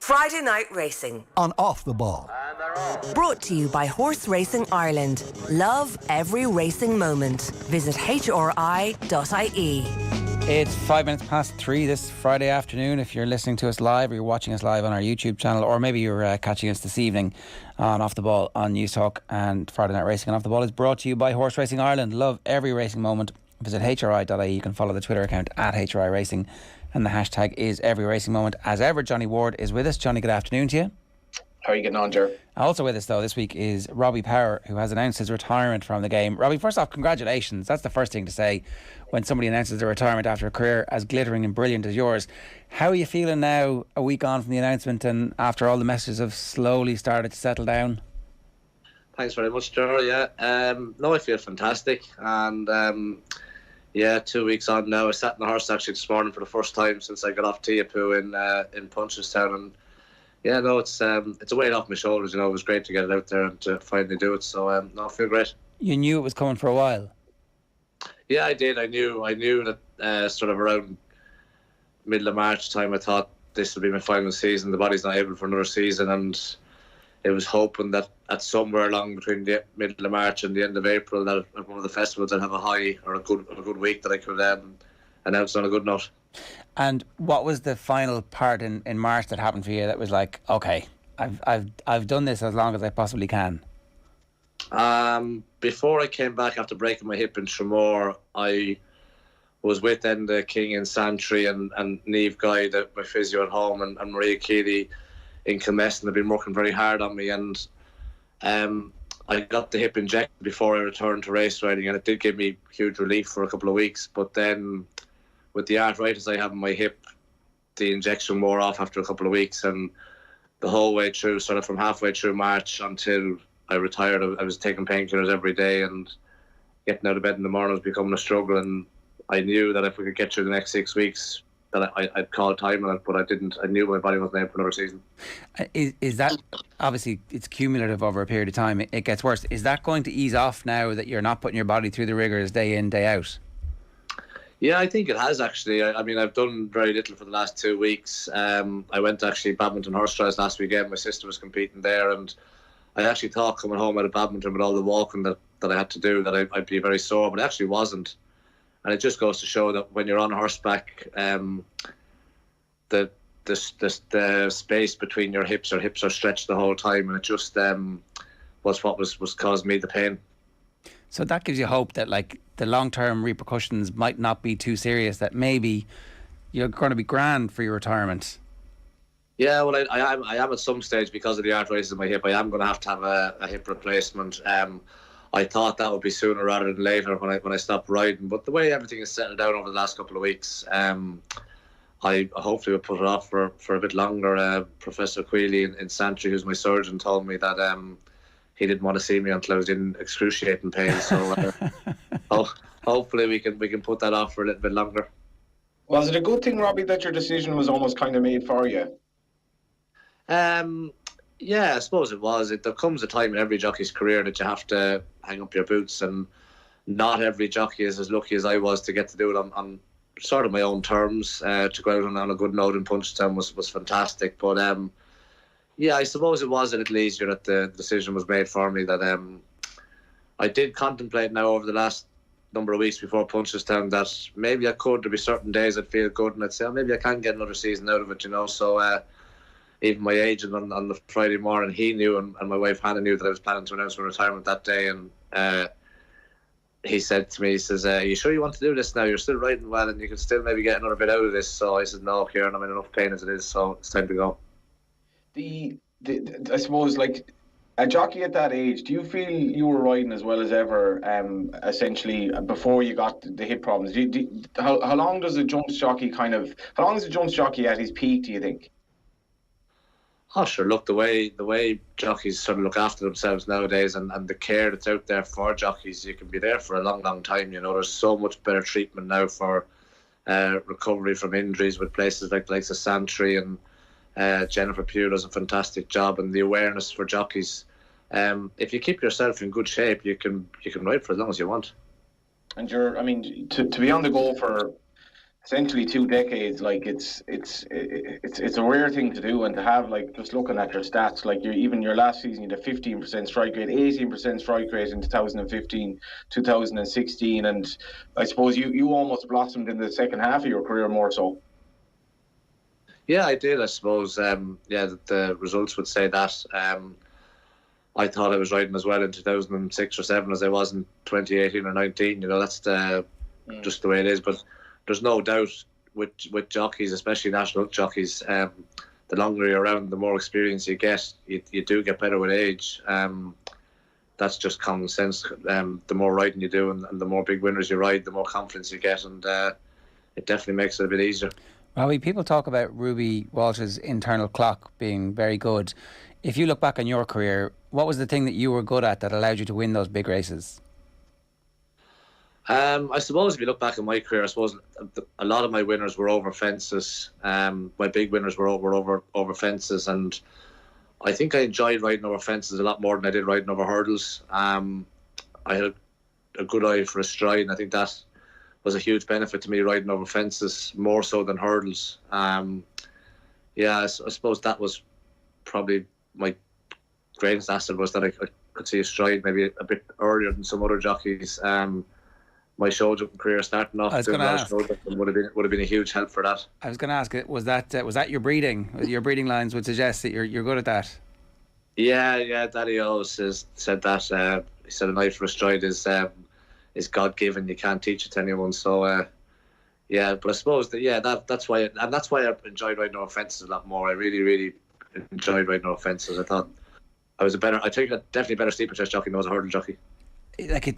Friday Night Racing on Off the Ball. Brought to you by Horse Racing Ireland. Love every racing moment. Visit hri.ie. It's 5 minutes past 3 this Friday afternoon. If you're listening to us live or you're watching us live on our YouTube channel, or maybe you're catching us this evening on Off the Ball on News Talk, and Friday Night Racing on Off the Ball is brought to you by Horse Racing Ireland. Love every racing moment. Visit hri.ie. You can follow the Twitter account at HRI Racing, and the hashtag is every racing moment. As ever, Johnny Ward is with us. Johnny, good afternoon to you. How are you getting on, Ger? Also with us, though, this week is Robbie Power, who has announced his retirement from the game. Robbie, first off, congratulations. That's the first thing to say when somebody announces their retirement after a career as glittering and brilliant as yours. How are you feeling now, a week on from the announcement, and after all the messages have slowly started to settle down? Thanks very much, Ger. Yeah, no, I feel fantastic. And 2 weeks on now. I sat in the horse actually this morning for the first time since I got off Tiapu in Punchestown, and yeah, no, it's a weight off my shoulders. You know, it was great to get it out there and to finally do it. So no, I feel great. You knew it was coming for a while. Yeah, I did. I knew that sort of around middle of March time, I thought this would be my final season. The body's not able for another season, and it was hoping that at somewhere along between the middle of March and the end of April, that at one of the festivals I'd have a high or a good week that I could announce on a good note. And what was the final part in March that happened for you that was like, okay, I've done this as long as I possibly can? Before I came back after breaking my hip in Tramore, I was with Enda King in Santry and Niamh Guy, my physio at home, and Maria Keeley in Kilmeston. They've been working very hard on me, and I got the hip injected before I returned to race riding, and it did give me huge relief for a couple of weeks. But then with the arthritis I have in my hip, the injection wore off after a couple of weeks, and the whole way through, sort of from halfway through March until I retired, I was taking painkillers every day, and getting out of bed in the morning was becoming a struggle. And I knew that if we could get through the next 6 weeks, that I'd call time on it, but I didn't. I knew my body wasn't able for another season. Is that, obviously it's cumulative over a period of time, it gets worse. Is that going to ease off now that you're not putting your body through the rigours day in, day out? Yeah, I think it has actually. I mean, I've done very little for the last 2 weeks. I went to actually badminton horse trials last weekend. My sister was competing there, and I actually thought coming home out of badminton with all the walking that I had to do that I'd be very sore, but it actually wasn't. And it just goes to show that when you're on horseback, the space between your hips are stretched the whole time, and it just was what was causing me the pain. So that gives you hope that like the long-term repercussions might not be too serious, that maybe you're going to be grand for your retirement. Yeah, well, I am at some stage because of the arthritis in my hip. I am going to have a hip replacement. I thought that would be sooner rather than later when I stopped riding. But the way everything has settled down over the last couple of weeks, I hopefully will put it off for a bit longer. Professor Quealy in Santry, who's my surgeon, told me that he didn't want to see me until I was in excruciating pain. So hopefully we can put that off for a little bit longer. Was it a good thing, Robbie, that your decision was almost kind of made for you? Yeah, I suppose it was. There comes a time in every jockey's career that you have to hang up your boots, and not every jockey is as lucky as I was to get to do it on sort of my own terms. To go out on a good note in Punchestown was fantastic. But yeah, I suppose it was a little easier that the decision was made for me. That I did contemplate now over the last number of weeks before Punchestown that maybe I could. There'd be certain days I'd feel good and I'd say, oh, maybe I can get another season out of it, you know. So even my agent on the Friday morning, he knew, and my wife Hannah knew that I was planning to announce my retirement that day. And he said to me, he says, are you sure you want to do this now? You're still riding well and you can still maybe get another bit out of this. So I said, no, Kieran, I'm in enough pain as it is, so it's time to go. I suppose, like, a jockey at that age, do you feel you were riding as well as ever, essentially, before you got the hip problems? How long does a jumps jockey at his peak, do you think? Oh, sure. Look, the way jockeys sort of look after themselves nowadays, and the care that's out there for jockeys, you can be there for a long, long time. You know, there's so much better treatment now for recovery from injuries with places like the likes of Santry, and Jennifer Pugh does a fantastic job, and the awareness for jockeys. If you keep yourself in good shape, you can ride for as long as you want. And to be on the go for essentially 2 decades. Like it's a rare thing to do, and to have, like, just looking at your stats, like your last season you had a 15% strike rate, 18% strike rate in 2015, 2016, and I suppose you almost blossomed in the second half of your career more so. Yeah, I did. I suppose. The results would say that. I thought I was riding as well in 2006 or 7 as I was in 2018 or 19. That's just the way it is. But there's no doubt with jockeys, especially national jockeys, the longer you're around, the more experience you get. You do get better with age. That's just common sense. The more riding you do and the more big winners you ride, the more confidence you get, and it definitely makes it a bit easier. Robbie, people talk about Ruby Walsh's internal clock being very good. If you look back on your career, what was the thing that you were good at that allowed you to win those big races? I suppose if you look back at my career, I suppose a lot of my winners were over fences. My big winners were over fences, and I think I enjoyed riding over fences a lot more than I did riding over hurdles. I had a good eye for a stride, and I think that was a huge benefit to me riding over fences more so than hurdles. I suppose that was probably my greatest asset, was that I could see a stride maybe a bit earlier than some other jockeys. My show jumping career starting off doing a lot of show jumping would have been a huge help for that. I was going to ask, was that your breeding? Your breeding lines would suggest that you're good at that. Yeah, Daddy always said that. He said an eye for a stride is God given. You can't teach it to anyone. So but I suppose that's why I enjoyed riding over fences a lot more. I really, really enjoyed riding over fences. I thought I think definitely a better steeplechase jockey than I was a hurdle jockey.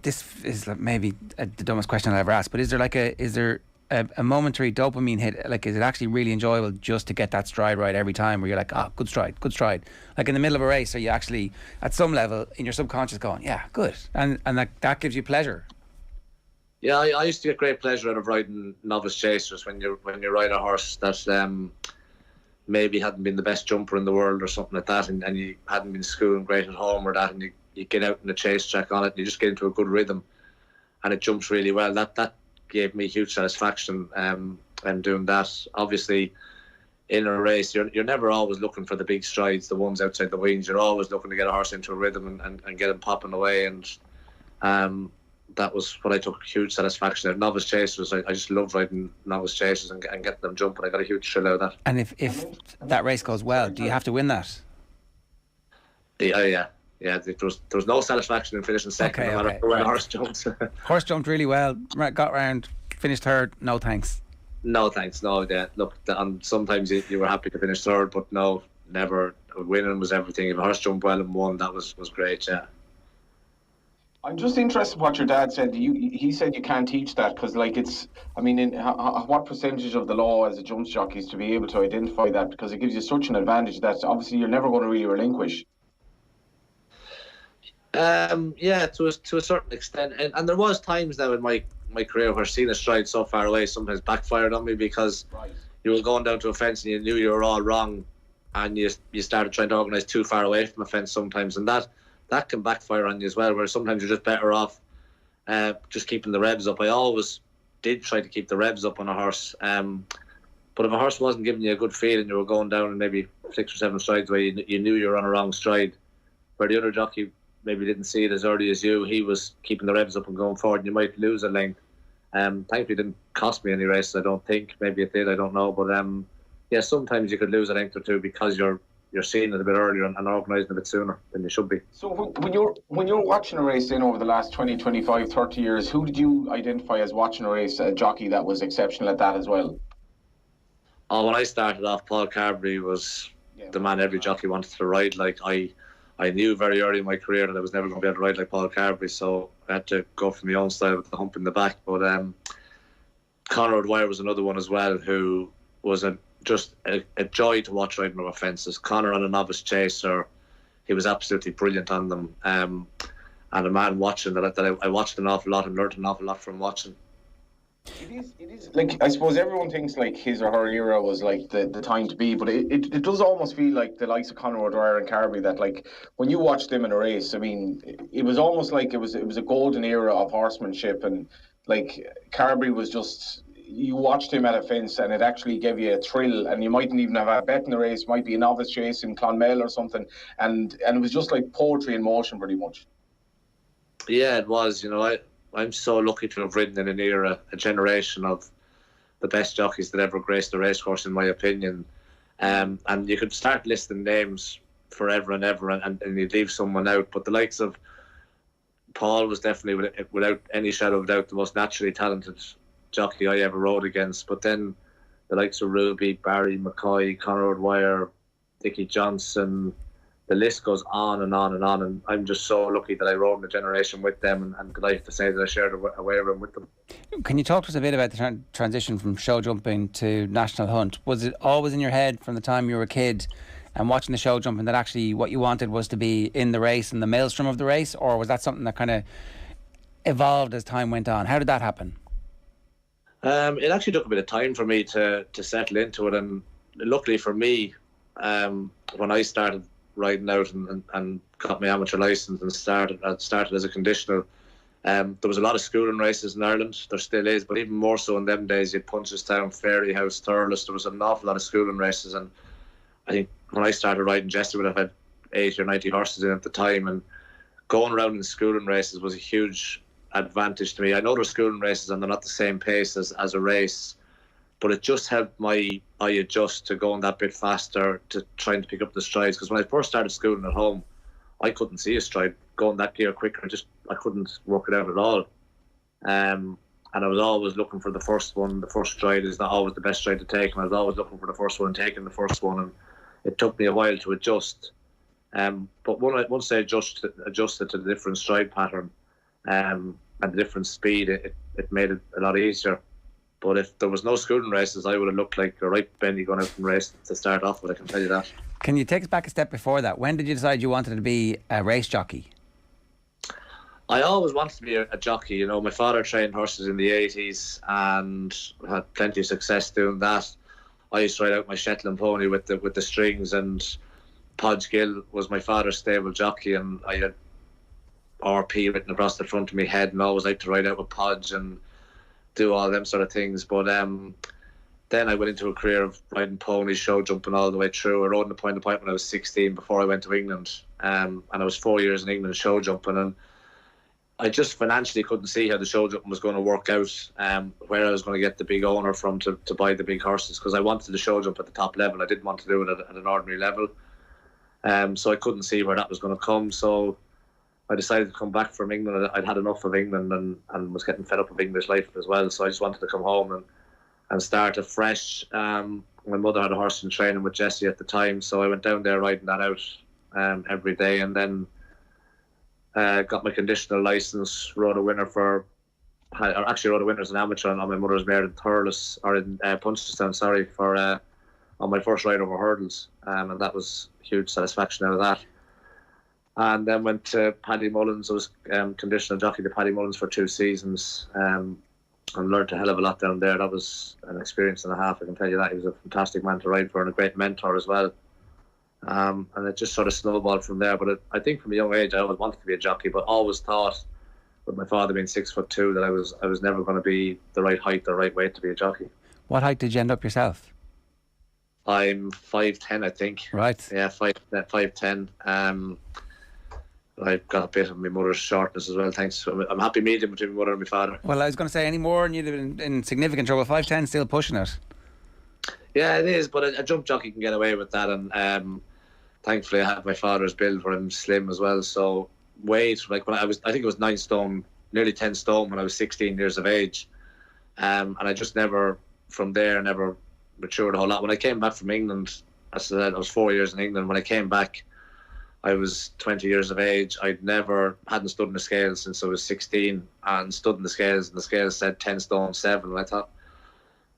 This is maybe the dumbest question I'll ever ask, but is there a momentary dopamine hit? Like, is it actually really enjoyable just to get that stride right every time, where you're like, good stride? Like in the middle of a race, are you actually at some level in your subconscious going, yeah, good, and that gives you pleasure? Yeah, I used to get great pleasure out of riding novice chasers when you ride a horse that maybe hadn't been the best jumper in the world or something like that, and you hadn't been schooling great at home or that, and you get out in the chase track on it and you just get into a good rhythm and it jumps really well. That gave me huge satisfaction and doing that. Obviously in a race you're never always looking for the big strides, the ones outside the wings. You're always looking to get a horse into a rhythm and get him popping away, and that was what I took huge satisfaction out. Novice chasers, I just loved riding novice chasers and getting them jumping. I got a huge thrill out of that. And if that race goes well, do you have to win that? Yeah, there was no satisfaction in finishing second, no matter when a horse jumps. Horse jumped really well, got round, finished third. No thanks. No thanks. No, yeah. Look, and sometimes you were happy to finish third, but no, never. Winning was everything. If a horse jumped well and won, that was great. Yeah. I'm just interested in what your dad said. He said you can't teach that because, like, what percentage of the law as a jumps jockey is to be able to identify that, because it gives you such an advantage that obviously you're never going to really relinquish. To a certain extent, and there was times now in my career where seeing a stride so far away sometimes backfired on me, because you were going down to a fence and you knew you were all wrong, and you started trying to organise too far away from a fence sometimes, and that can backfire on you as well, where sometimes you're just better off just keeping the revs up. I always did try to keep the revs up on a horse, but if a horse wasn't giving you a good feel and you were going down maybe 6 or 7 strides away, you knew you were on a wrong stride, where the other jockey maybe didn't see it as early as you, he was keeping the revs up and going forward, and you might lose a length. Thankfully it didn't cost me any races, I don't think. Maybe it did, I don't know. But sometimes you could lose a length or two because you're seeing it a bit earlier and organising a bit sooner than you should be. So when you're watching a race in over the last 20, 25, 30 years, who did you identify as watching a race, a jockey that was exceptional at that as well? When I started off, Paul Carberry was the man every jockey wanted to ride. Like, I knew very early in my career that I was never going to be able to ride like Paul Carberry, so I had to go for my own style with the hump in the back. But Conor Dwight was another one as well, who was just a joy to watch riding over fences. Conor on a novice chaser, he was absolutely brilliant on them. And a man watching that I watched an awful lot and learned an awful lot from watching. It is like, I suppose everyone thinks like his or her era was like the time to be, but it does almost feel like the likes of Conor Dwight and Carberry, that like when you watched them in a race, I mean, it was almost like it was a golden era of horsemanship, and like Carberry was just, you watched him at a fence and it actually gave you a thrill, and you mightn't even have a bet in the race, might be a novice chase in Clonmel or something, and it was just like poetry in motion pretty much. Yeah, it was. I'm so lucky to have ridden in an era, a generation of the best jockeys that ever graced the racecourse, in my opinion. And you could start listing names forever and ever, and you'd leave someone out. But the likes of Paul was definitely, without any shadow of doubt, the most naturally talented jockey I ever rode against. But then the likes of Robbie, Barry, McCoy, Conor Dwight, Dickie Johnson, the list goes on and on and on. And I'm just so lucky that I rode in a generation with them, and delighted to say that I shared a way room with them. Can you talk to us a bit about the transition from show jumping to national hunt? Was it always in your head from the time you were a kid and watching the show jumping that actually what you wanted was to be in the race and the maelstrom of the race, or was that something that kind of evolved as time went on? How did that happen? It actually took a bit of time for me to settle into it, and luckily for me, when I started riding out and got my amateur license and started as a conditional, there was a lot of schooling races in Ireland. There still is, but even more so in them days. You had Punchestown, Fairyhouse, Thurles. There was an awful lot of schooling races, and I think when I started riding, Jesse would have had 80 or 90 horses in at the time, and going around in schooling races was a huge advantage to me. I know they're schooling races and they're not the same pace as a race, but it just helped my eye adjust to going that bit faster, to trying to pick up the strides. Because when I first started schooling at home, I couldn't see a stride going that gear quicker. I couldn't work it out at all. And I was always looking for the first one. The first stride is not always the best stride to take, and I was always looking for the first one and taking the first one. And it took me a while to adjust. But once I adjusted to the different stride pattern and the different speed, it made it a lot easier. But if there was no schooling races, I would have looked like a right bendy going out and race to start off with, I can tell you that. Can you take us back a step before that? When did you decide you wanted to be a race jockey? I always wanted to be a jockey. My father trained horses in the 80s and had plenty of success doing that. I used to ride out my Shetland pony with the strings, and Podge Gill was my father's stable jockey, and I had RP written across the front of my head, and always liked to ride out with Podge and do all them sort of things. But then I went into a career of riding ponies, show jumping all the way through. I rode in the Point of Pipe when I was 16 before I went to England, and I was 4 years in England show jumping, and I just financially couldn't see how the show jumping was going to work out, where I was going to get the big owner from to buy the big horses, because I wanted the show jump at the top level. I didn't want to do it at an ordinary level. So I couldn't see where that was going to come. So I decided to come back from England. I'd had enough of England and was getting fed up of English life as well. So I just wanted to come home and start afresh. My mother had a horse in training with Jesse at the time, so I went down there riding that out every day, and then got my conditional license, rode a winner rode a winner as an amateur on my mother's mare in Thurles, or in Punchestown, for on my first ride over hurdles, and that was huge satisfaction out of that. And then went to Paddy Mullins. I was conditional jockey to Paddy Mullins for 2 seasons, and learned a hell of a lot down there. That was an experience and a half, I can tell you that. He was a fantastic man to ride for and a great mentor as well. And it just sort of snowballed from there. But I think from a young age I always wanted to be a jockey, but always thought, with my father being 6'2", that I was never going to be the right height, the right weight to be a jockey. What height did you end up yourself? I'm 5'10", I think. Right. Yeah, 5'10". I've got a bit of my mother's shortness as well, thanks. So I'm happy medium between my mother and my father. Well, I was going to say any more and you'd have been in significant trouble. 5'10", still pushing it. Yeah, it is, but a jump jockey can get away with that, and thankfully I have my father's build where I'm slim as well. So weight, like when I think it was 9 stone, nearly 10 stone when I was 16 years of age, and I just never matured a whole lot. When I came back from England, as I said, I was 4 years in England. When I came back, I was 20 years of age. Hadn't stood in the scales since I was 16, and stood in the scales, and the scales said 10 stone 7, and I thought,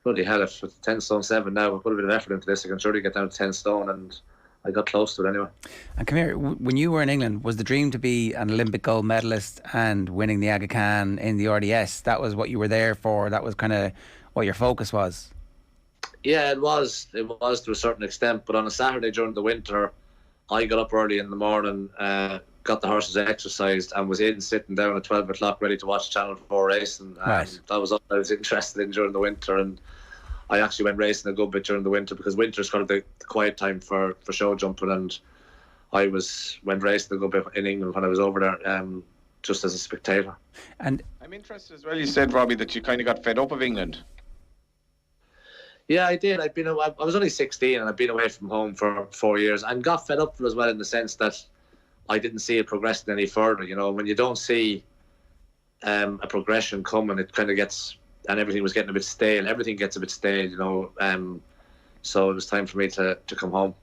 bloody hell, if it's 10 stone 7 now, I put a bit of effort into this, I can surely get down to 10 stone, and I got close to it anyway. And come here, when you were in England, was the dream to be an Olympic gold medalist and winning the Aga Khan in the RDS? That was what you were there for? That was kind of what your focus was? Yeah, it was to a certain extent, but on a Saturday during the winter, I got up early in the morning, got got the horses exercised, and was in sitting down at 12 o'clock ready to watch Channel 4 racing. Right. That was all I was interested in during the winter, and I actually went racing a good bit during the winter, because winter's kind of the quiet time for show jumping, and I went racing a good bit in England when I was over there, just as a spectator. And I'm interested as well, you said, Robbie, that you kind of got fed up of England. Yeah, I did. I was only 16, and I'd been away from home for 4 years, and got fed up as well, in the sense that I didn't see it progressing any further. You know, when you don't see a progression coming, it kind of gets, and everything was getting a bit stale. Everything gets a bit stale, you know. So it was time for me to come home.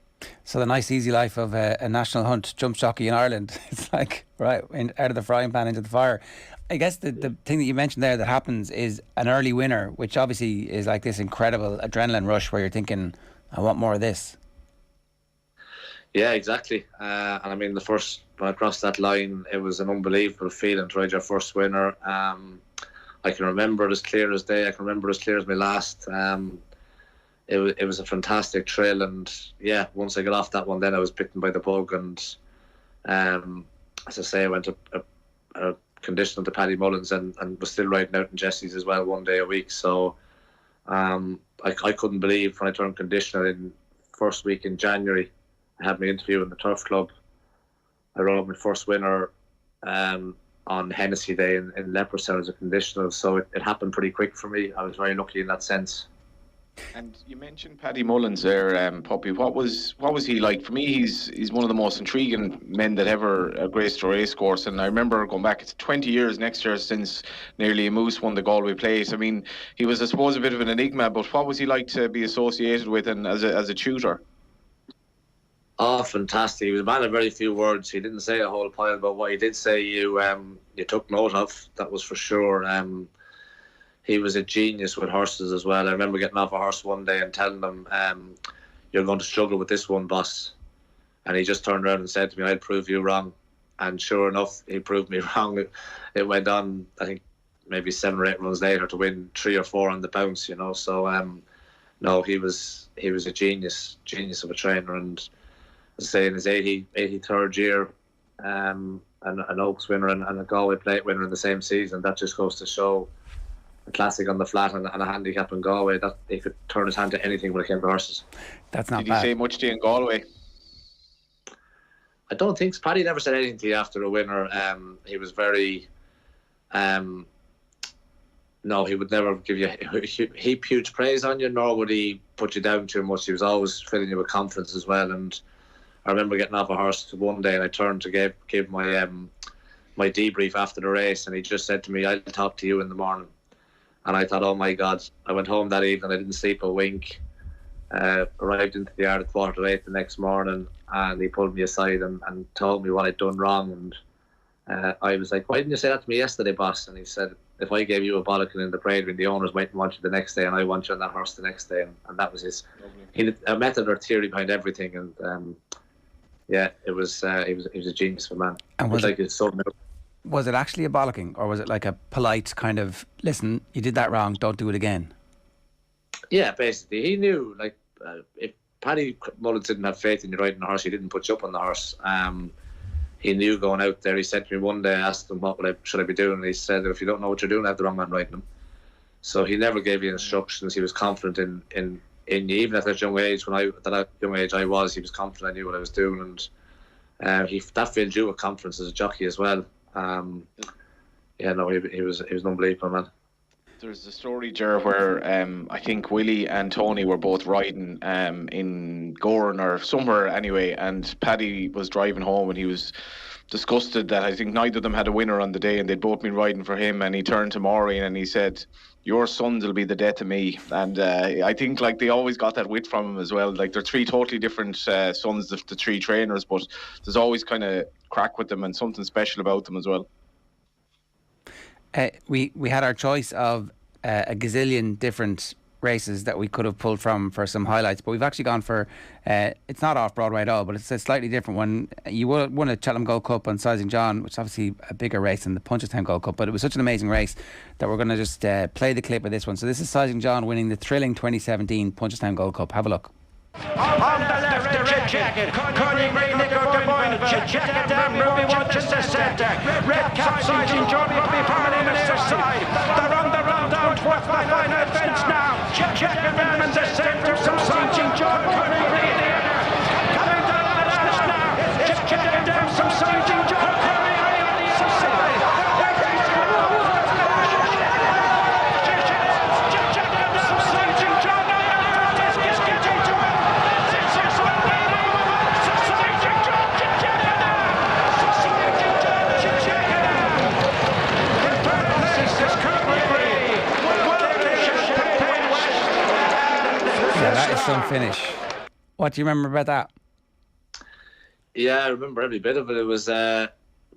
so the nice easy life of a national hunt jump jockey in Ireland, it's like, right, out of the frying pan into the fire. I guess the thing that you mentioned there that happens is an early winner, which obviously is like this incredible adrenaline rush where you're thinking, I want more of this. Yeah, exactly. And I mean, when I crossed that line, it was an unbelievable feeling to ride your first winner. I can remember it as clear as day. I can remember it as clear as my last. It was a fantastic thrill, and yeah, once I got off that one, then I was bitten by the bug, and as I say, I went a conditional to Paddy Mullins, and was still riding out in Jesse's as well, 1 day a week. So I couldn't believe when I turned conditional in first week in January. I had my interview in the Turf Club. I rode my first winner on Hennessy Day in Leopardstown as a conditional, so it happened pretty quick for me. I was very lucky in that sense. And you mentioned Paddy Mullins there, Puppy. What was he like? For me, he's one of the most intriguing men that ever graced a race course. And I remember going back, it's 20 years next year since nearly a Moose won the Galway Place. I mean, he was, I suppose, a bit of an enigma. But what was he like to be associated with, and as a tutor? Oh, fantastic! He was a man of very few words. He didn't say a whole pile, but what he did say, you took note of. That was for sure. He was a genius with horses as well. I remember getting off a horse one day and telling him, you're going to struggle with this one, boss. And he just turned around and said to me, I'll prove you wrong. And sure enough, he proved me wrong. It went on, I think, maybe 7 or 8 runs later to win 3 or 4 on the bounce, you know. So, no, he was a genius of a trainer. And as I say, in his 83rd year, an Oaks winner and a Galway Plate winner in the same season, that just goes to show a classic on the flat and a handicap in Galway, that he could turn his hand to anything when it came to horses. That's not bad. Did he say much to you in Galway? I don't think so. Paddy never said anything to you after a winner. He was very no, he would never give you heap huge praise on you, nor would he put you down too much. He was always filling you with confidence as well. And I remember getting off a horse one day, and I turned to give my my debrief after the race, and he just said to me, I'll talk to you in the morning. And I thought, oh my God. I went home that evening, I didn't sleep a wink. Arrived into the yard at 7:45 the next morning, and he pulled me aside and told me what I'd done wrong. And I was like, why didn't you say that to me yesterday, boss? And he said, if I gave you a bollocking in the parade when the owners might want you the next day, and I want you on that horse the next day. And that was his a method or theory behind everything. And yeah, he was a genius of a man. And was like his son. Was it actually a bollocking, or was it like a polite kind of, listen, you did that wrong, don't do it again? Yeah, basically. He knew, like, if Paddy Mullins didn't have faith in you riding the horse, he didn't put you up on the horse. He knew going out there. He said to me one day, I asked him, what should I be doing? And he said, if you don't know what you're doing, I have the wrong man riding him. So he never gave you instructions. He was confident in you. Even at that young age, he was confident I knew what I was doing. And that filled you with confidence as a jockey as well. He was an unbelievable man. There's a story, Ger, where I think Willie and Tony were both riding in Goran or somewhere anyway, and Paddy was driving home and he was disgusted that I think neither of them had a winner on the day, and they'd both been riding for him. And he turned to Maureen and he said, your sons will be the death of me. And I think like they always got that wit from him as well. Like they're 3 totally different sons of the 3 trainers, but there's always kind of crack with them and something special about them as well. We had our choice of a gazillion different races that we could have pulled from for some highlights, but we've actually gone for it's not off Broadway at all, but it's a slightly different one. You won a Cheltenham Gold Cup on Sizing John, which is obviously a bigger race than the Punchestown Gold Cup, but it was such an amazing race that we're going to just play the clip of this one. So this is Sizing John winning the thrilling 2017 Punchestown Gold Cup. Have a look. On the left, the red jacket. Conor Dwight, Nico DeBoyne, jacket down, Robbie watches the centre. Red capsizing Johnny Robbie from an inner side. They're on the run down towards the final fence now. Jacket down in the centre, subsiding John Conor Dwight the other. Coming down the last now. Jacket down, subsiding John Conor Dwight on the outside. That is some finish. What do you remember about that? Yeah, I remember every bit of it. It was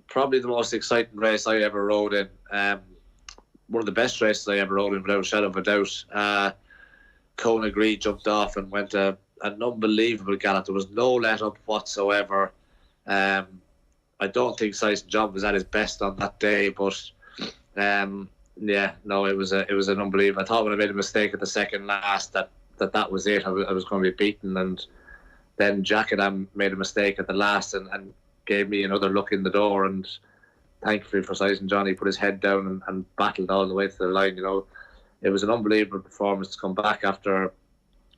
probably the most exciting race I ever rode in. One of the best races I ever rode in, without a shadow of a doubt. Conor Dwight jumped off and went an unbelievable gallop. There was no let up whatsoever. I don't think Tyson John was at his best on that day, but yeah, no, it was an unbelievable. I thought when I made a mistake at the second last that was it. I was going to be beaten, and then Jacket made a mistake at the last and gave me another look in the door, and thankfully for Tyson John, he put his head down and battled all the way to the line. You know, it was an unbelievable performance to come back after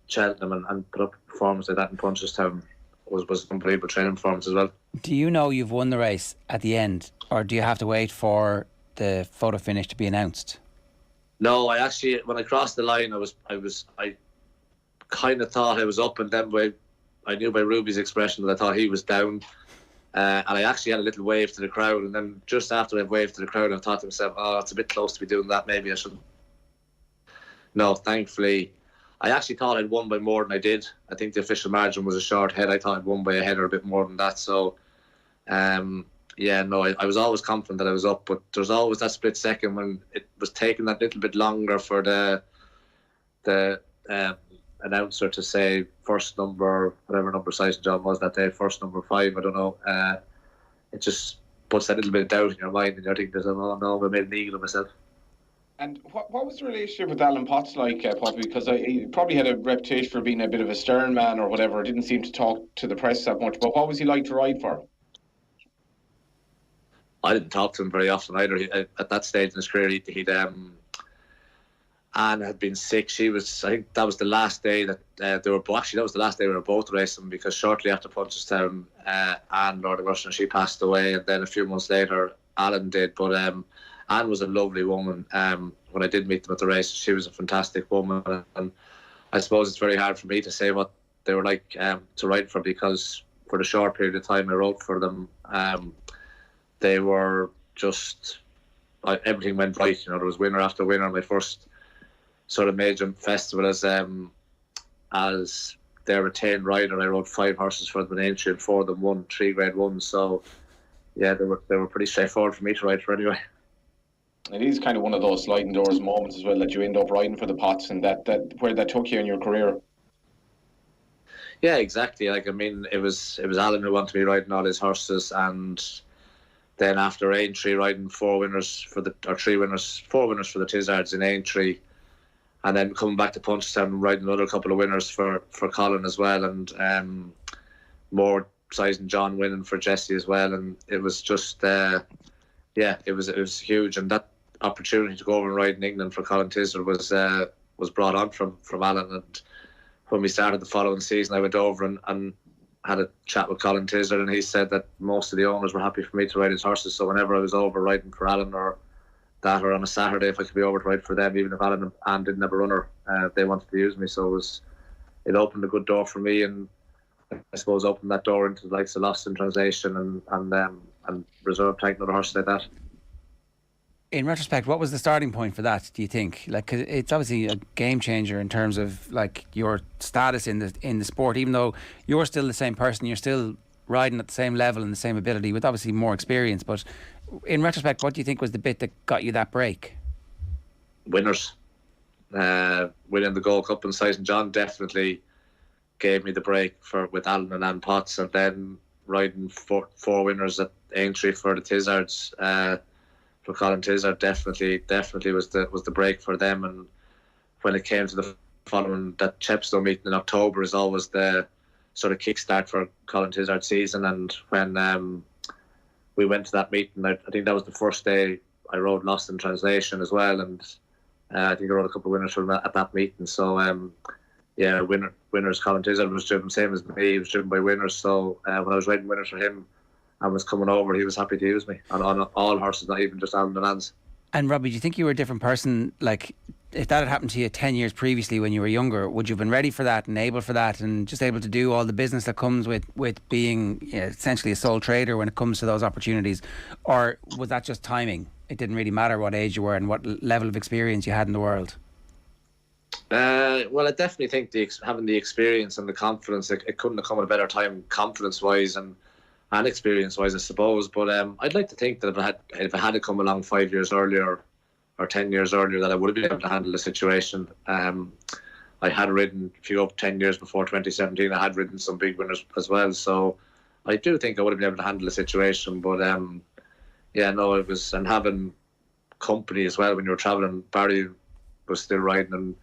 Cheltenham and put up a performance like that in Punchestown. Was an unbelievable training performance as well. Do you know you've won the race at the end, or do you have to wait for the photo finish to be announced? No, I actually, when I crossed the line, I kind of thought I was up, and then I knew by Ruby's expression that I thought he was down, and I actually had a little wave to the crowd, and then just after I waved to the crowd, I thought to myself, oh, it's a bit close to be doing that, maybe I shouldn't. No, thankfully, I actually thought I'd won by more than I did. I think the official margin was a short head. I thought I'd won by a head or a bit more than that, so yeah, no, I was always confident that I was up, but there's always that split second when it was taking that little bit longer for the announcer to say first number, whatever number Tyson John was that day, first number 5, I don't know. It just puts that little bit of doubt in your mind, and you're thinking, oh no, I made an eagle of myself. And what was the relationship with Alan Potts like, Poppy? Because he probably had a reputation for being a bit of a stern man or whatever. Didn't seem to talk to the press that much. But what was he like to ride for? I didn't talk to him very often either. At that stage in his career, he'd Anne had been sick. I think that was the last day that they were. Actually, that was the last day we were both racing, because shortly after Punchestown, Anne, Lord of Russian, she passed away, and then a few months later, Alan did. But Anne was a lovely woman. When I did meet them at the race, she was a fantastic woman, and I suppose it's very hard for me to say what they were like to ride for, because for the short period of time I rode for them, they were just everything went right. You know, there was winner after winner. My first sort of major festival as their retained rider, I rode 5 horses for them in entry, and 4 of them won 3 Grade 1s. So yeah, they were pretty straightforward for me to ride for anyway. It is kind of one of those sliding doors moments as well, that you end up riding for the Potts, and that where that took you in your career. Yeah, exactly. Like, I mean, it was Alan who wanted me riding all his horses, and then after Aintree, riding 4 winners for the Tizards in Aintree, and then coming back to Punchestown and riding another couple of winners for Colin as well, and more Tyson John winning for Jesse as well, and it was just yeah, it was huge, and that opportunity to go over and ride in England for Colin Tizard was brought on from Alan. And when we started the following season, I went over and had a chat with Colin Tizard, and he said that most of the owners were happy for me to ride his horses. So whenever I was over riding for Alan or on a Saturday, if I could be over to ride for them, even if Alan and Anne didn't have a runner, they wanted to use me. So it opened a good door for me, and I suppose opened that door into the likes of Lost in Translation and Reserve Tank and other horses like that. In retrospect, what was the starting point for that, do you think? Like, 'cause it's obviously a game changer in terms of like your status in the sport. Even though you're still the same person, you're still riding at the same level and the same ability with obviously more experience. But in retrospect, what do you think was the bit that got you that break? Winners. Winning the Gold Cup and Tyson John definitely gave me the break with Alan and Ann Potts, and then riding 4 winners at Aintree for the Tizards. For Colin Tizard, definitely was the break for them. And when it came to the following that Chepstow meeting in October is always the sort of kickstart for Colin Tizard's season. And when we went to that meeting, I think that was the first day I rode Lost in Translation as well, and I think I rode a couple of winners from at that meeting. So winners Colin Tizard was driven same as me. He was driven by winners. So when I was riding winners for him and was coming over, he was happy to use me on all horses, not even just Alan Denan's. And Robbie, do you think you were a different person? Like, if that had happened to you 10 years previously when you were younger, would you have been ready for that and able for that and just able to do all the business that comes with being essentially a sole trader when it comes to those opportunities? Or was that just timing? It didn't really matter what age you were and what level of experience you had in the world? Well, I definitely think having the experience and the confidence, it couldn't have come at a better time, confidence-wise and experience-wise, I suppose. But I'd like to think that if it had come along 5 years earlier or 10 years earlier, that I would have been able to handle the situation. I had ridden, if you go up 10 years before 2017, I had ridden some big winners as well. So I do think I would have been able to handle the situation. But it was, and having company as well when you were travelling. Barry was still riding and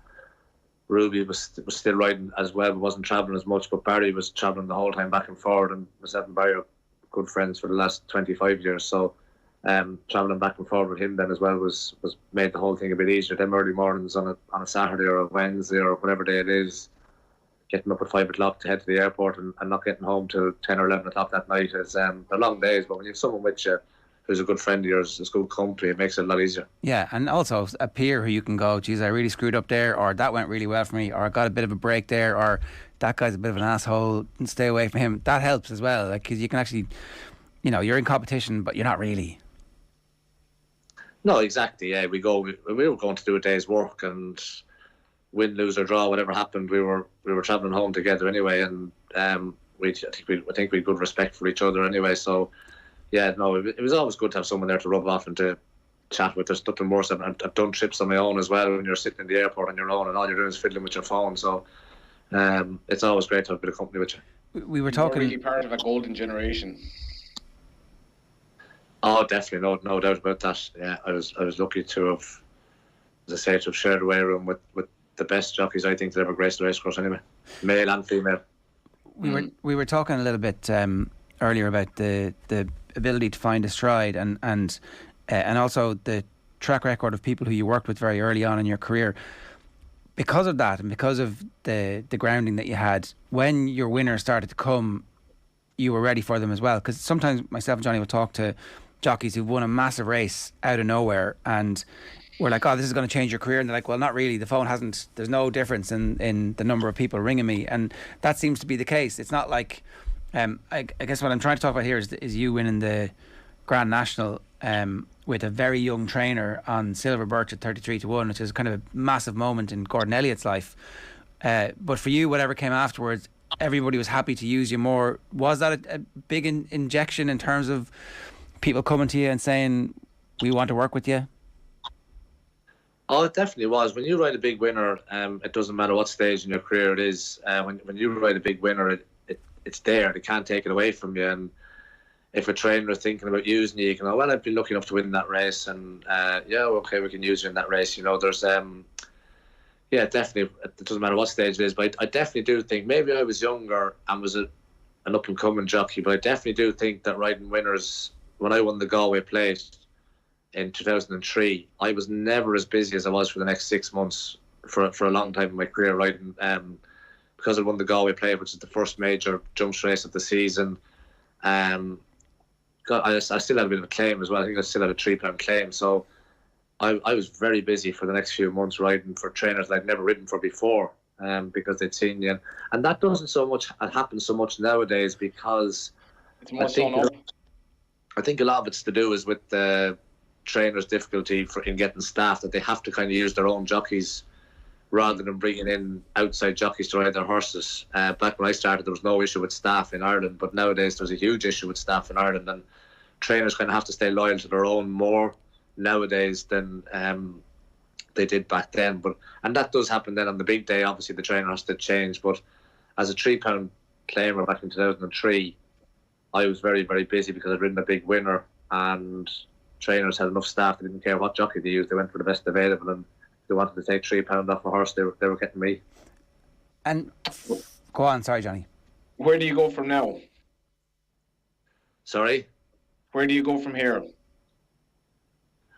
Ruby was still riding as well, but wasn't travelling as much. But Barry was travelling the whole time back and forward, and myself and Barry are good friends for the last 25 years. So travelling back and forward with him then as well was made the whole thing a bit easier. Them early mornings on a Saturday or a Wednesday or whatever day it is, getting up at 5 o'clock to head to the airport and not getting home till 10 or 11 o'clock that night is they're long days. But when you have someone with you who's a good friend of yours, it's good company, it makes it a lot easier. Yeah, and also a peer who you can go, geez, I really screwed up there, or that went really well for me, or I got a bit of a break there, or that guy's a bit of an asshole and stay away from him. That helps as well, like, because you can actually, you're in competition, but you're not really. No, exactly. Yeah, we were going to do a day's work, and win, lose or draw, whatever happened, we were travelling home together anyway, and I think we had good respect for each other anyway. So yeah, no, it was always good to have someone there to rub off and to chat with. There's nothing worse. I've done trips on my own as well when you're sitting in the airport on your own and all you're doing is fiddling with your phone. So it's always great to have a bit of company with you. We were talking. You're really part of a golden generation. Oh, definitely, no doubt about that. Yeah, I was lucky to have, as I say, to have shared a way room with the best jockeys I think that ever graced the racecourse anyway, male and female. We were talking a little bit earlier about the ability to find a stride and also the track record of people who you worked with very early on in your career. Because of that and because of the grounding that you had, when your winners started to come, you were ready for them as well. Because sometimes myself and Johnny would talk to jockeys who've won a massive race out of nowhere and we're like, oh, this is going to change your career. And they're like, well, not really. The phone hasn't, there's no difference in the number of people ringing me. And that seems to be the case. It's not like, I guess what I'm trying to talk about here is you winning the Grand National with a very young trainer on Silver Birch at 33-1, which is kind of a massive moment in Gordon Elliott's life. But for you, whatever came afterwards, everybody was happy to use you more. Was that a big injection in terms of people coming to you and saying, we want to work with you? Oh, it definitely was. When you ride a big winner, it doesn't matter what stage in your career it is. When you ride a big winner, it's there. They can't take it away from you. And if a trainer is thinking about using you, you can go, well, I've been lucky enough to win that race. And okay, we can use you in that race. There's, definitely, it doesn't matter what stage it is. But I definitely do think, maybe I was younger and was an up-and-coming jockey, but I definitely do think that riding winners, when I won the Galway Plate in 2003, I was never as busy as I was for the next 6 months for a long time in my career riding, because I won the Galway Plate, which is the first major jumps race of the season. I still had a bit of a claim as well. I think I still had a £3 claim. So I was very busy for the next few months riding for trainers that I'd never ridden for before, because they'd seen you. And that doesn't happen so much nowadays, because it's more I think a lot of it's to do is with the trainers' difficulty in getting staff, that they have to kind of use their own jockeys rather than bringing in outside jockeys to ride their horses. Back when I started, there was no issue with staff in Ireland, but nowadays there's a huge issue with staff in Ireland, and trainers kind of have to stay loyal to their own more nowadays than they did back then. And that does happen then on the big day. Obviously the trainer has to change, but as a £3 claimer back in 2003, I was very, very busy because I'd ridden a big winner, and trainers had enough staff. They didn't care what jockey they used. They went for the best available, and they wanted to take £3 off a horse, they were getting me. And go on, sorry, Johnny. Where do you go from now? Sorry? Where do you go from here?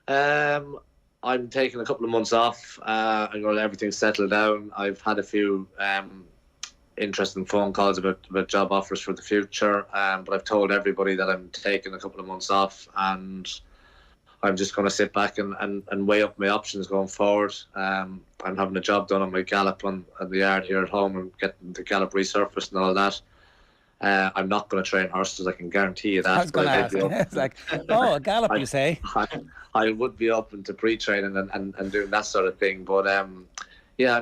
I'm taking a couple of months off. I'm going to let everything settle down. I've had a few interesting phone calls about job offers for the future, but I've told everybody that I'm taking a couple of months off, and I'm just going to sit back and weigh up my options going forward. I'm having a job done on my gallop on the yard here at home and getting the gallop resurfaced and all that. I'm not going to train horses, I can guarantee you that. I was going to ask. It's like, a gallop, you say? I would be open to pre-training and doing that sort of thing, but I'm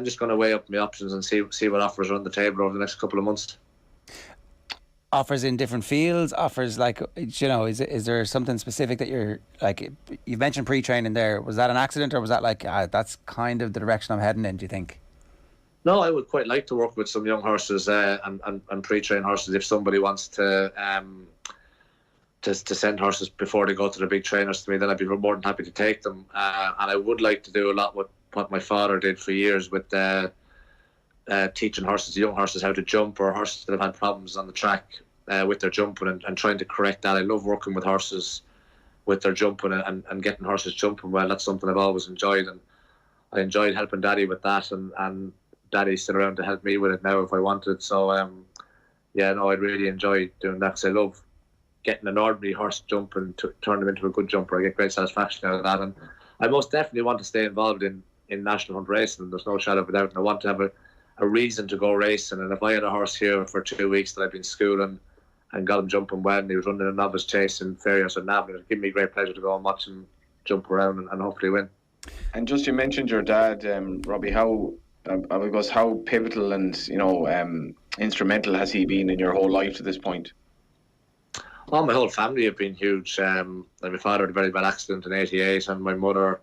just going to weigh up my options and see what offers are on the table over the next couple of months. Offers in different fields, offers like, is there something specific that you're like, you mentioned pre-training there, was that an accident or was that like, that's kind of the direction I'm heading in, do you think? No, I would quite like to work with some young horses and pre-train horses if somebody wants to send horses before they go to the big trainers to me, then I'd be more than happy to take them. And I would like to do a lot with what my father did for years with teaching young horses how to jump, or horses that have had problems on the track with their jumping and trying to correct that. I love working with horses with their jumping and getting horses jumping well. That's something I've always enjoyed, and I enjoyed helping Daddy with that, and Daddy's still around to help me with it now if I wanted. So I'd really enjoy doing that because I love getting an ordinary horse jump and turn them into a good jumper. I get great satisfaction out of that, and I most definitely want to stay involved in national hunt racing. There's no shadow of a doubt, and I want to have a reason to go racing. And if I had a horse here for 2 weeks that I've been schooling and got him jumping well, and he was running a novice chase in Ferrios or Navan, it'd give me great pleasure to go and watch him jump around and hopefully win. And just, you mentioned your dad, Robbie, how pivotal and instrumental has he been in your whole life to this point? Oh, my whole family have been huge. My father had a very bad accident in '88, and my mother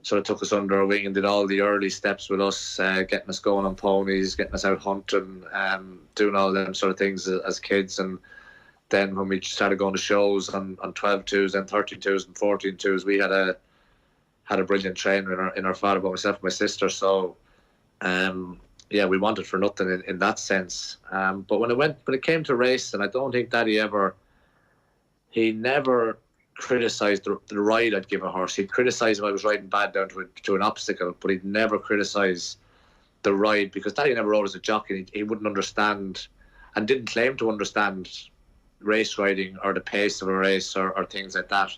sort of took us under her wing and did all the early steps with us, getting us going on ponies, getting us out hunting, doing all them sort of things as kids. And then when we started going to shows on 12-2s and 13-2s and 14-2s, we had a brilliant trainer in our father, but myself and my sister. So we wanted for nothing in that sense. But when it came to racing, I don't think Daddy he never criticised the ride I'd give a horse. He'd criticise if I was riding bad down to an obstacle, but he'd never criticise the ride, because Daddy never rode as a jockey. He wouldn't understand and didn't claim to understand race riding or the pace of a race or things like that.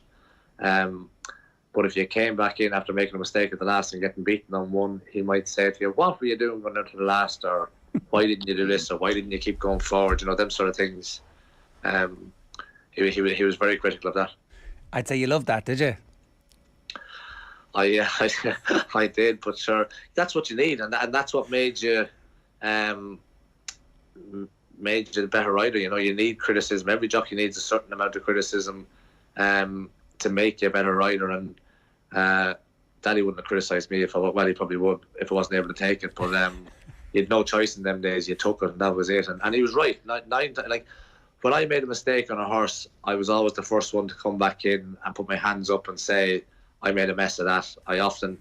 But if you came back in after making a mistake at the last and getting beaten on one, he might say to you, "What were you doing going down to the last?" or "Why didn't you do this?" or "Why didn't you keep going forward?" Them sort of things. He was very critical of that. I'd say you loved that, did you? I did, but sure, that's what you need, and that's what made you the better rider. You need criticism. Every jockey needs a certain amount of criticism to make you a better rider, and Daddy wouldn't have criticised me he probably would if I wasn't able to take it, but you had no choice in them days. You took it, and that was it. And he was right. When I made a mistake on a horse, I was always the first one to come back in and put my hands up and say, "I made a mess of that." I often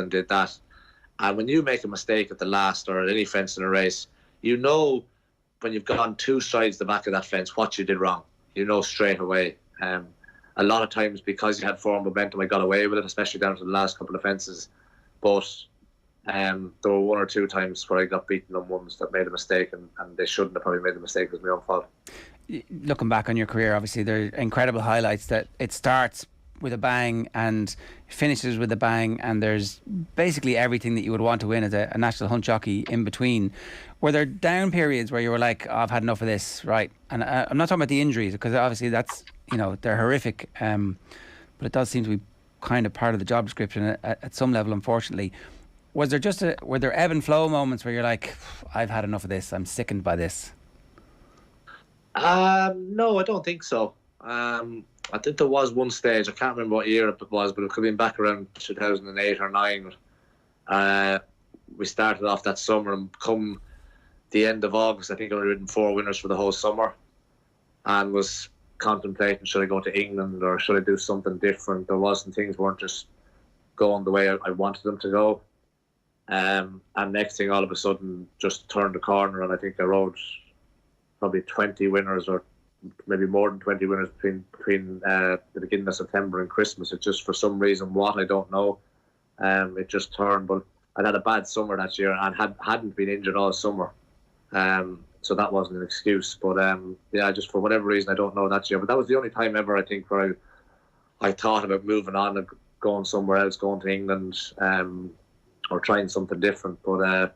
did that. And when you make a mistake at the last or at any fence in a race, when you've gone 2 strides the back of that fence what you did wrong. Straight away. A lot of times, because you had forward momentum, I got away with it, especially down to the last couple of fences. But there were 1 or 2 times where I got beaten on ones that made a mistake, and they shouldn't have probably made the mistake. It was my own fault. Looking back on your career, obviously there are incredible highlights that it starts with a bang and finishes with a bang, and there's basically everything that you would want to win as a national hunt jockey in between. Were there down periods where you were like, "Oh, I've had enough of this," right? And I'm not talking about the injuries, because obviously that's, they're horrific, but it does seem to be kind of part of the job description at some level, unfortunately. Were there ebb and flow moments where you're like, "I've had enough of this, I'm sickened by this"? No, I don't think so. I think there was one stage, I can't remember what year it was, but it could have been back around 2008 or 9. We started off that summer, and come the end of August, I think I had ridden 4 winners for the whole summer, and was contemplating, should I go to England or should I do something different? Things weren't just going the way I wanted them to go. And next thing, all of a sudden, just turned the corner, and I think I rode probably 20 winners, or maybe more than 20 winners between the beginning of September and Christmas. It just, for some reason, I don't know, it just turned. But I'd had a bad summer that year and hadn't been injured all summer, so that wasn't an excuse. But just for whatever reason, I don't know, that year. But that was the only time ever, I think, where I thought about moving on and going somewhere else, going to England, or trying something different. But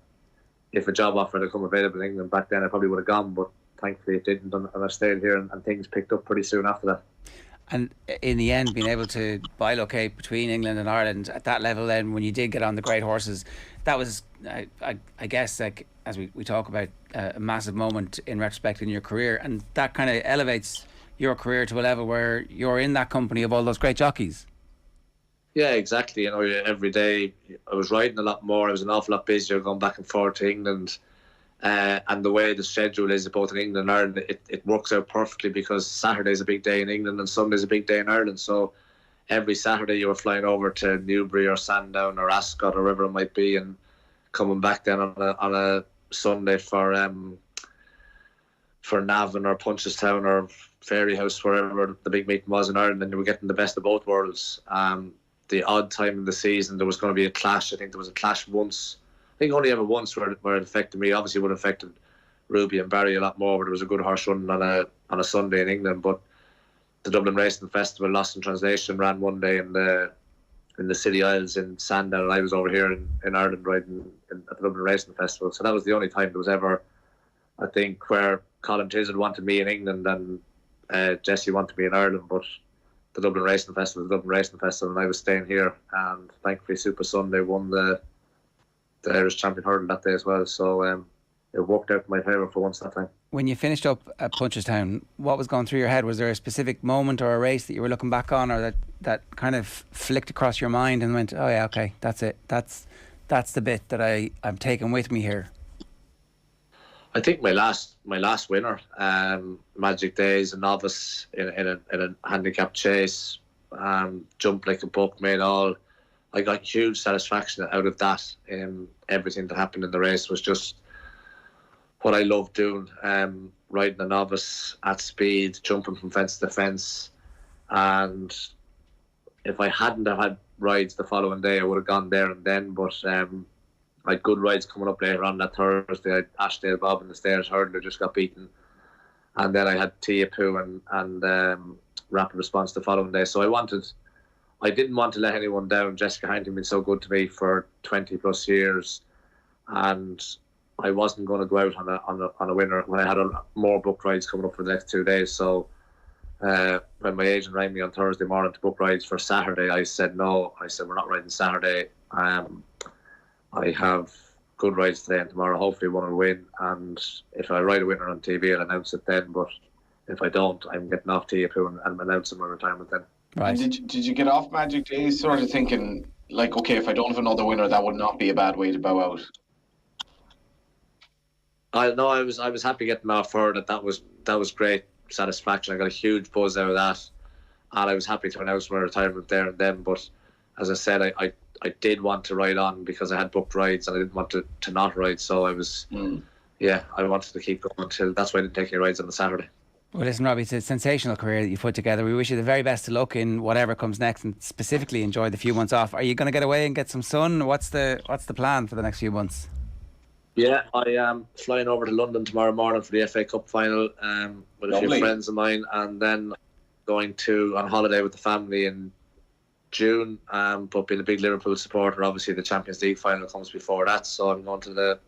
if a job offer had come available in England back then, I probably would have gone. But thankfully it didn't, and I stayed here, and things picked up pretty soon after that. And in the end, being able to bilocate between England and Ireland at that level, then when you did get on the great horses, that was, I guess, like, as we talk about, a massive moment in retrospect in your career, and that kind of elevates your career to a level where you're in that company of all those great jockeys. Yeah, exactly. Every day I was riding a lot more. I was an awful lot busier going back and forth to England. And the way the schedule is both in England and Ireland, it works out perfectly, because Saturday's a big day in England and Sunday's a big day in Ireland. So every Saturday you were flying over to Newbury or Sandown or Ascot or wherever it might be, and coming back then on a Sunday for Navan or Punchestown or Fairyhouse, wherever the big meeting was in Ireland, and you were getting the best of both worlds. The odd time in the season there was going to be a clash. I think there was a clash once. I think only ever once where it affected me. Obviously, it would have affected Ruby and Barry a lot more, but there was a good horse running on a Sunday in England. But the Dublin Racing Festival, Lost in Translation, ran one day in the City Isles in Sandown, and I was over here in Ireland riding at the Dublin Racing Festival. So that was the only time there was ever, I think, where Colin Tizard wanted me in England and Jesse wanted me in Ireland. But the Dublin Racing Festival, and I was staying here. And thankfully, Super Sunday won the Irish Champion Hurdle that day as well. So it worked out in my favour for once that time. When you finished up at Punchestown, what was going through your head? Was there a specific moment or a race that you were looking back on, or that kind of flicked across your mind and went, oh yeah, okay, that's it. That's the bit that I'm taking with me here? I think my last winner, Magic Days, a novice in a handicap chase, jumped like a buck, made all. I got huge satisfaction out of that. Everything that happened in the race was just what I loved doing. Riding a novice at speed, jumping from fence to fence. And if I hadn't have had rides the following day, I would have gone there and then. But I had good rides coming up later on that Thursday. I had Ashdale Bob in the Stairs Hurdler, just got beaten. And then I had Tia Poo and Rapid Response the following day. So I didn't want to let anyone down. Jessica Harrington been so good to me for 20 plus years, and I wasn't going to go out on a winner when I had more book rides coming up for the next 2 days. So when my agent rang me on Thursday morning to book rides for Saturday, I said no. I said, we're not riding Saturday. I have good rides today and tomorrow. Hopefully one will win, and if I ride a winner on TV, I'll announce it then. But if I don't, I'm getting off TFU and announcing my retirement then. Right. Did you get off Magic Days sort of thinking, like, okay, if I don't have another winner, that would not be a bad way to bow out? I was happy getting off her. That was great satisfaction. I got a huge buzz out of that, and I was happy to announce my retirement there and then. But as I said, I did want to ride on because I had booked rides, and I didn't want to not ride. So I was, I wanted to keep going until. That's why I didn't take any rides on the Saturday. Well, listen, Robbie, it's a sensational career that you've put together. We wish you the very best of luck in whatever comes next, and specifically enjoy the few months off. Are you going to get away and get some sun? What's the plan for the next few months? Yeah, I am flying over to London tomorrow morning for the FA Cup final with a few friends of mine, and then going on holiday with the family in June. But being a big Liverpool supporter, obviously the Champions League final comes before that, so I'm going to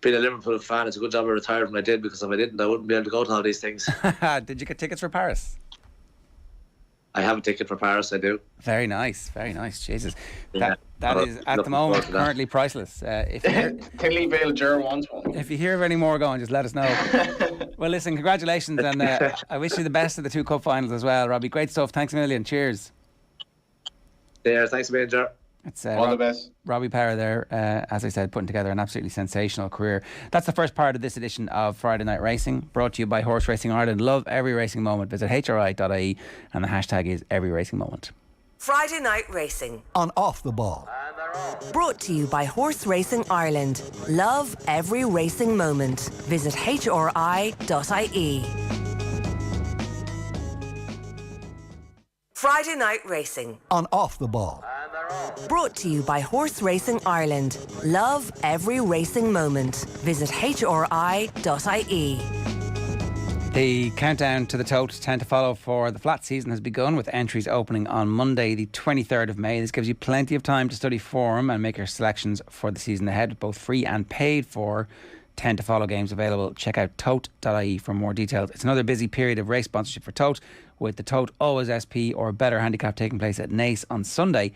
being a Liverpool fan, it's a good job I retired when I did, because if I didn't, I wouldn't be able to go to all these things. Did you get tickets for Paris? I have a ticket for Paris, I do. Very nice, very nice. Jesus. That is, at the moment, currently priceless. Tinley Vale Ger wants one. If you hear of any more going, just let us know. Well, listen, congratulations, and I wish you the best of the 2 cup finals as well, Robbie. Great stuff. Thanks a million. Cheers. Yeah, thanks a million, Ger. It's all the best. Robbie Power there, as I said, putting together an absolutely sensational career. That's the first part of this edition of Friday Night Racing, brought to you by Horse Racing Ireland. Love every racing moment. Visit hri.ie and the hashtag is every racing moment. Friday Night Racing on Off the Ball. Brought to you by Horse Racing Ireland. Love every racing moment. Visit hri.ie. Friday Night Racing on Off the Ball. Brought to you by Horse Racing Ireland. Love every racing moment. Visit hri.ie. The countdown to the Tote 10 to follow for the flat season has begun, with entries opening on Monday the 23rd of May. This gives you plenty of time to study form and make your selections for the season ahead, both free and paid for 10 to follow games available. Check out tote.ie for more details. It's another busy period of race sponsorship for Tote, with the Tote Always SP or Better handicap taking place at Naas on Sunday,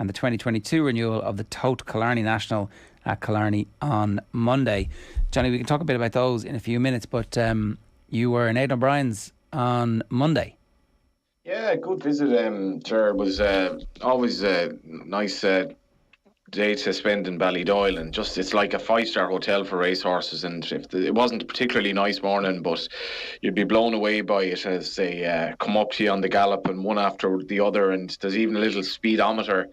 and the 2022 renewal of the Tote Killarney National at Killarney on Monday. Johnny, we can talk a bit about those in a few minutes, but you were in Aidan O'Brien's on Monday. Yeah, good visit. It was always a nice day to spend in Ballydoyle, and just it's like a 5-star hotel for racehorses. And if it wasn't a particularly nice morning, but you'd be blown away by it as they come up to you on the gallop, and one after the other. And there's even a little speedometer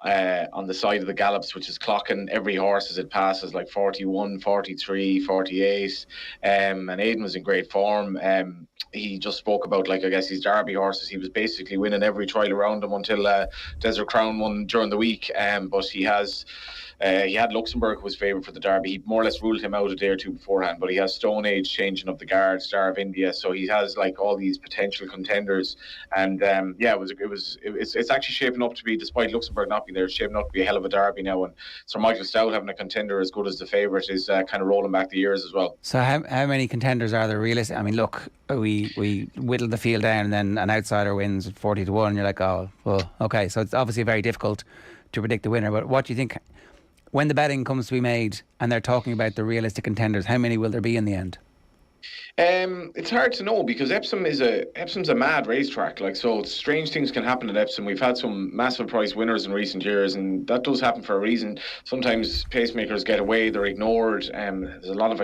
on the side of the gallops, which is clocking every horse as it passes, like 41, 43, 48. And Aidan was in great form. He just spoke about, like, I guess his Derby horses. He was basically winning every trial around him until Desert Crown won during the week. But he had Luxembourg, who was favourite for the Derby. He more or less ruled him out a day or two beforehand, but he has Stone Age changing of the guard, Star of India, so he has like all these potential contenders. And it's actually shaping up to be, despite Luxembourg not being there, it's shaping up to be a hell of a Derby now. And Sir Michael Stout having a contender as good as the favourite is kind of rolling back the years as well. So how many contenders are there realistic? I mean, look, we whittle the field down, and then an outsider wins at 40 to 1, and you're like, oh, well, okay. So it's obviously very difficult to predict the winner. But what do you think, when the betting comes to be made and they're talking about the realistic contenders, how many will there be in the end? It's hard to know, because Epsom's a mad racetrack. Like, so strange things can happen at Epsom. We've had some massive prize winners in recent years, and that does happen for a reason. Sometimes pacemakers get away, they're ignored. There's a lot of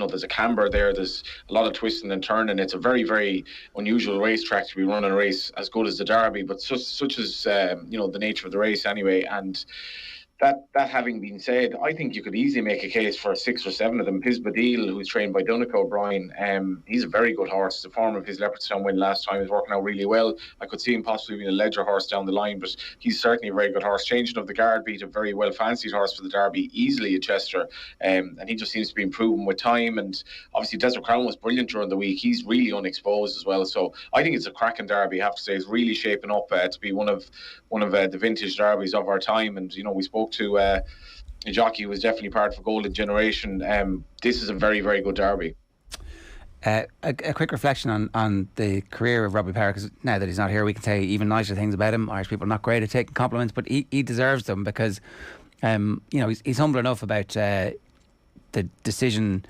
there's a camber there. There's a lot of twisting and turning. It's a very, very unusual racetrack to be running a race as good as the Derby, but such as the nature of the race anyway. And that having been said, I think you could easily make a case for 6 or 7 of them. Pisbadil, who's trained by Donncha O'Brien, he's a very good horse. The form of his Leopardstown win last time is working out really well. I could see him possibly being a Ledger horse down the line, but he's certainly a very good horse. Changing of the Guard beat a very well fancied horse for the Derby easily at Chester, and he just seems to be improving with time. And obviously Desert Crown was brilliant during the week. He's really unexposed as well. So I think it's a cracking Derby, I have to say. It's really shaping up to be one of the vintage Derbies of our time. And we spoke to a Jockey who was definitely part of a golden generation. This is a very, very good Derby. A quick reflection on the career of Robbie Power, because now that he's not here, we can say even nicer things about him. Irish people are not great at taking compliments, but he deserves them, because he's humble enough about the decision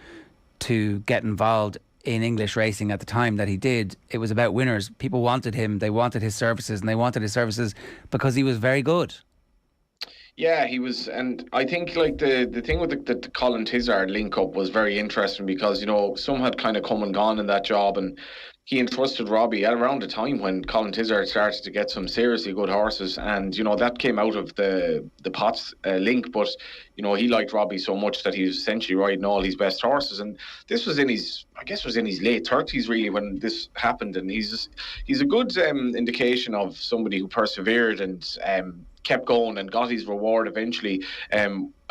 to get involved in English racing at the time that he did. It was about winners. People wanted him, they wanted his services, and they wanted his services because he was very good. Yeah, he was, and I think like the thing with the Colin Tizard link up was very interesting, because some had kind of come and gone in that job, and he entrusted Robbie at around the time when Colin Tizard started to get some seriously good horses, and that came out of the Potts link. But he liked Robbie so much that he was essentially riding all his best horses, and this was in his late 30s really when this happened, and he's a good indication of somebody who persevered and kept going and got his reward eventually.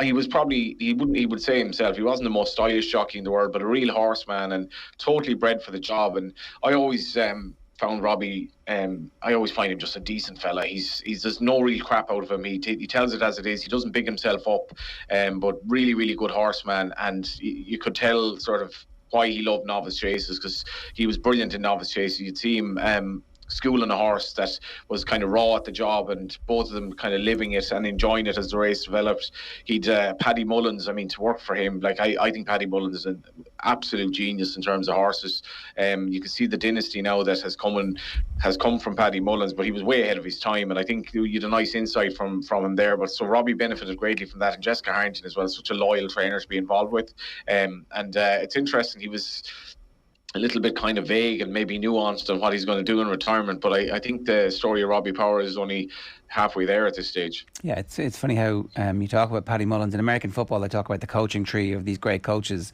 He would say himself, he wasn't the most stylish jockey in the world, but a real horseman and totally bred for the job. And I always found Robbie, I always find him just a decent fella. There's no real crap out of him. He tells it as it is. He doesn't big himself up, but really, really good horseman. And you could tell sort of why he loved novice chases, because he was brilliant in novice chases. You'd see him schooling a horse that was kind of raw at the job, and both of them kind of living it and enjoying it as the race developed. He'd Paddy Mullins, to work for him, like I think Paddy Mullins is an absolute genius in terms of horses. You can see the dynasty now that has come from Paddy Mullins, but he was way ahead of his time, and I think you had a nice insight from him there. But so Robbie benefited greatly from that, and Jessica Harrington as well, such a loyal trainer to be involved with. And it's interesting, he was a little bit kind of vague and maybe nuanced on what he's going to do in retirement. But I think the story of Robbie Power is only halfway there at this stage. Yeah, it's funny how you talk about Paddy Mullins. In American football, they talk about the coaching tree of these great coaches.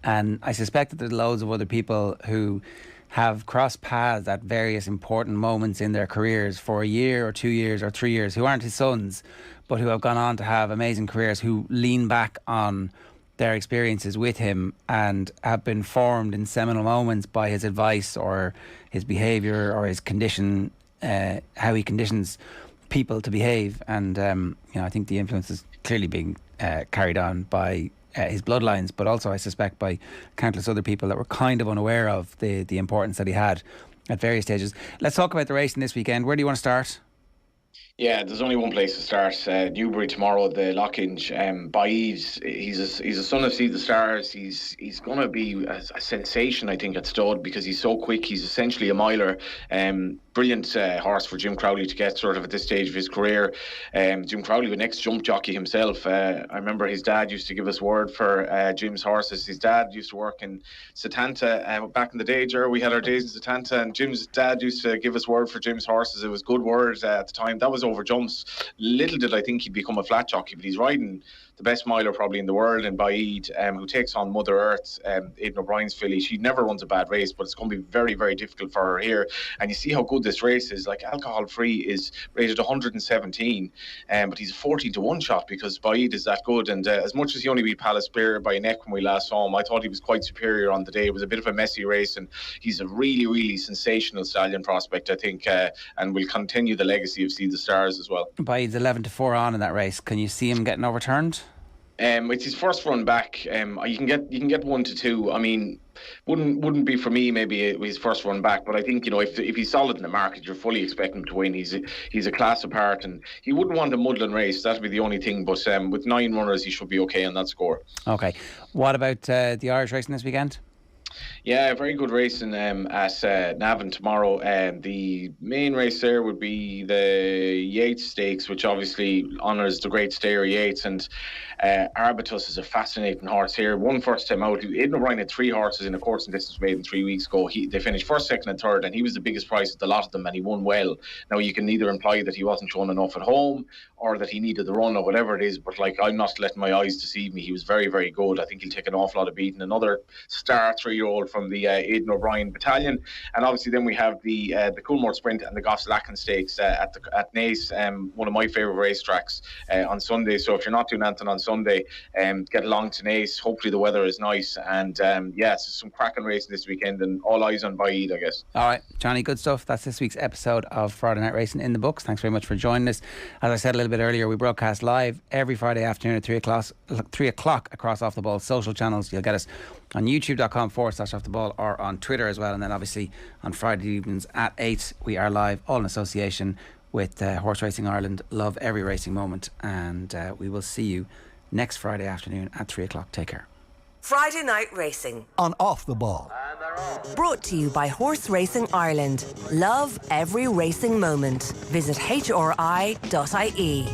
And I suspect that there's loads of other people who have crossed paths at various important moments in their careers for a year or 2 years or 3 years, who aren't his sons, but who have gone on to have amazing careers, who lean back on their experiences with him and have been formed in seminal moments by his advice or his behaviour or his condition, how he conditions people to behave. And I think the influence is clearly being carried on by his bloodlines, but also I suspect by countless other people that were kind of unaware of the importance that he had at various stages. Let's talk about the racing this weekend. Where do you want to start? Yeah, there's only one place to start. Newbury tomorrow, the Lockhinge. Baid, he's a son of See the Stars. He's going to be a sensation, I think, at stud, because he's so quick. He's essentially a miler. Brilliant horse for Jim Crowley to get sort of at this stage of his career. Jim Crowley, the next jump jockey himself. I remember his dad used to give us word for Jim's horses. His dad used to work in Setanta back in the day, Ger. We had our days in Setanta, and Jim's dad used to give us word for Jim's horses. It was good word at the time. That was over jumps. Little did I think he'd become a flat jockey, but he's riding the best miler probably in the world in Baid, who takes on Mother Earth, Aidan O'Brien's filly. She never runs a bad race, but it's going to be very, very difficult for her here. And you see how good this race is. Like, alcohol free is rated 117, but he's a 14-1 shot because Baid is that good. And as much as he only beat Palace Bear by a neck when we last saw him, I thought he was quite superior on the day. It was a bit of a messy race, and he's a really, really sensational stallion prospect, I think, and will continue the legacy of See the Stars as well. Baid's 11-4 on in that race. Can you see him getting overturned? It's his first run back. You can get 1 to 2. I mean, wouldn't be for me maybe his first run back, but I think if he's solid in the market, you're fully expecting him to win. He's a class apart, and he wouldn't want a muddling race. That'd be the only thing. But with 9 runners, he should be okay on that score. Okay. What about the Irish racing this weekend? Yeah, very good racing at Navan tomorrow. The main race there would be the Yates Stakes, which obviously honours the great stayer Yates. And Arbutus is a fascinating horse here. Won first time out. Aidan O'Brien had 3 horses in a course and distance maiden 3 weeks ago. They finished first, second and third, and he was the biggest price of the lot of them, and he won well. Now, you can either imply that he wasn't showing enough at home or that he needed the run or whatever it is, but I'm not letting my eyes deceive me. He was very, very good. I think he'll take an awful lot of beating. Another star 3-year-old from the Aidan O'Brien battalion. And obviously then we have the Coolmore Sprint and the Goss-Lacken Stakes at Naas, one of my favourite racetracks on Sunday. So if you're not doing anything on Sunday, get along to Naas. Hopefully the weather is nice, and it's some cracking racing this weekend, and all eyes on Baid, I guess. All right, Johnny, good stuff. That's this week's episode of Friday Night Racing in the books. Thanks very much for joining us. As I said a little bit earlier, we broadcast live every Friday afternoon at 3 o'clock across Off the Ball social channels. You'll get us on youtube.com/Off the Ball, or on Twitter as well. And then obviously on Friday evenings at 8 we are live, all in association with Horse Racing Ireland. Love every racing moment, and we will see you next Friday afternoon at 3 o'clock. Take care. Friday Night Racing on Off the Ball. Brought to you by Horse Racing Ireland. Love every racing moment. Visit hri.ie.